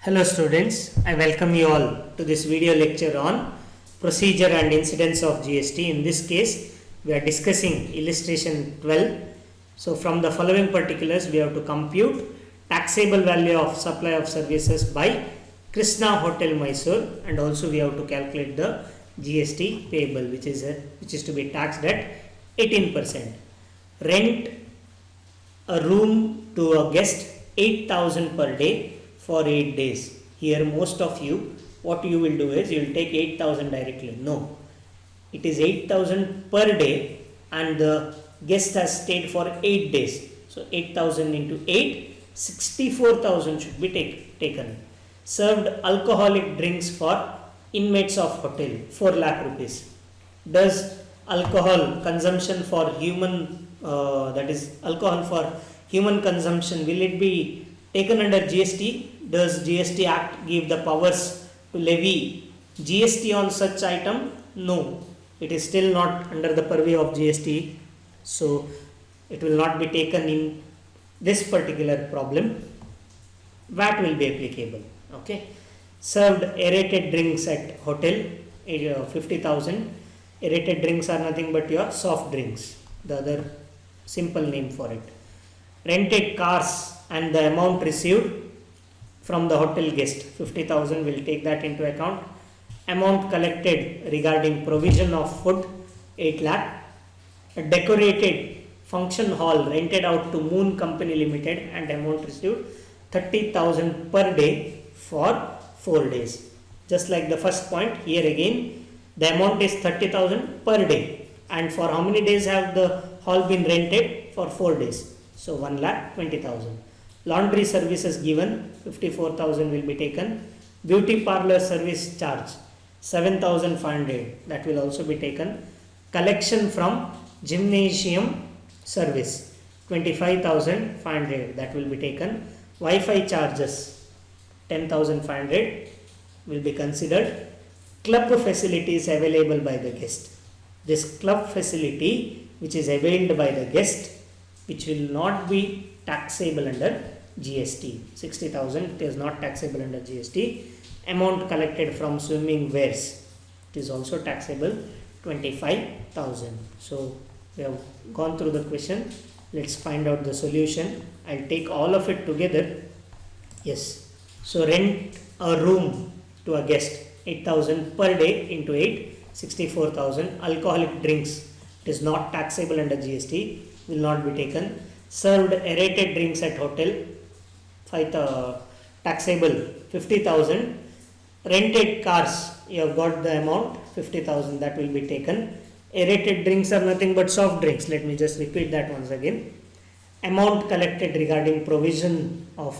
Hello students, I welcome you all to this video lecture on procedure and incidence of GST. In this case, we are discussing illustration 12. So from the following particulars, we have to compute taxable value of supply of services by Krishna Hotel Mysore, and also we have to calculate the GST payable which is to be taxed at 18%. Rent a room to a guest 8,000 per day for 8 days. Here most of you, what you will do is you will take 8,000 directly. No, it is 8,000 per day and the guest has stayed for 8 days. So 8,000 into 8, 64,000 should be taken. Served alcoholic drinks for inmates of hotel, 4 lakh rupees. Does alcohol consumption for human, that is alcohol for human consumption, will it be taken under GST? Does GST Act give the powers to levy GST on such item? No, it is still not under the purview of GST, so it will not be taken in this particular problem. VAT will be applicable. Okay. Served aerated drinks at hotel, 50,000. Aerated drinks are nothing but your soft drinks, the other simple name for it. Rented cars and the amount received from the hotel guest, 50,000, will take that into account. Amount collected regarding provision of food, 8 lakh. A decorated function hall rented out to Moon Company Limited and amount received 30,000 per day for 4 days. Just like the first point, here again the amount is 30,000 per day, and for how many days have the hall been rented? For 4 days. So 1,20,000. Laundry services given, 54,000 will be taken. Beauty parlor service charge, 7,500, that will also be taken. Collection from gymnasium service, 25,500, that will be taken. Wi-Fi charges, 10,500 will be considered. Club facilities available by the guest. This club facility which is availed by the guest, which will not be taxable under GST, 60,000, it is not taxable under GST. Amount collected from swimming wares, it is also taxable, 25,000. So we have gone through the question. Let's find out the solution. I'll take all of it together. Yes, so rent a room to a guest, 8,000 per day into 8, 64,000. Alcoholic drinks, it is not taxable under GST, will not be taken. Served aerated drinks at hotel, taxable, 50,000. Rented cars, you have got the amount, 50,000, that will be taken. Aerated drinks are nothing but soft drinks. Let me just repeat that once again. Amount collected regarding provision of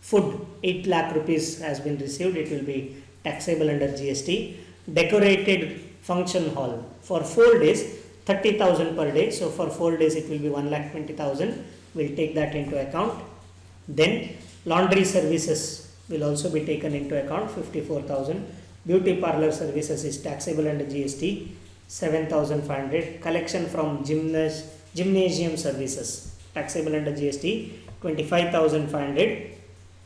food, 8 lakh rupees has been received, it will be taxable under GST. Decorated function hall for 4 days, 30,000 per day. So for 4 days it will be 1,20,000. We'll take that into account. Then laundry services will also be taken into account, 54,000. Beauty parlor services is taxable under GST, 7,500. Collection from gymnasium services, taxable under GST, 25,500.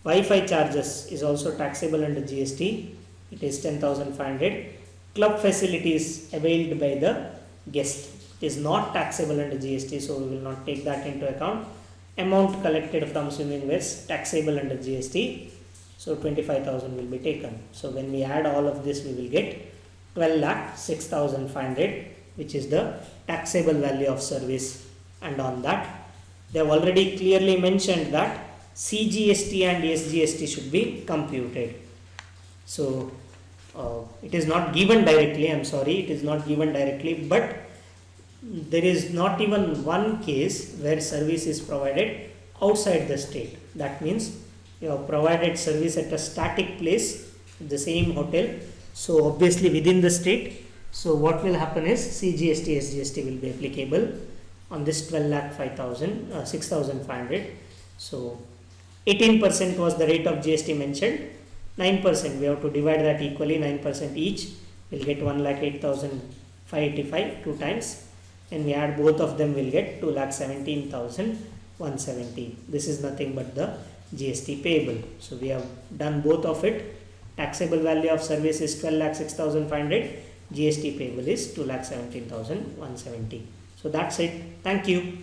Wi-Fi charges is also taxable under GST, it is 10,500. Club facilities availed by the guest, it is not taxable under GST, so we will not take that into account. Amount collected from swimming wares, taxable under GST, so 25,000 will be taken. So when we add all of this, we will get 12,06,500, which is the taxable value of service. And on that, they have already clearly mentioned that CGST and SGST should be computed. So it is not given directly, I am sorry, it is not given directly, but there is not even one case where service is provided outside the state. That means you have provided service at a static place, the same hotel, so obviously within the state. So what will happen is CGST, SGST will be applicable on this 6,500. So 18% was the rate of GST mentioned, 9%, we have to divide that equally, 9% each, will get 1,08,585 2 times. And we add both of them, will get 2,17,170. This is nothing but the GST payable. So we have done both of it. Taxable value of service is 12,06,500. GST payable is 2,17,170. So that's it. Thank you.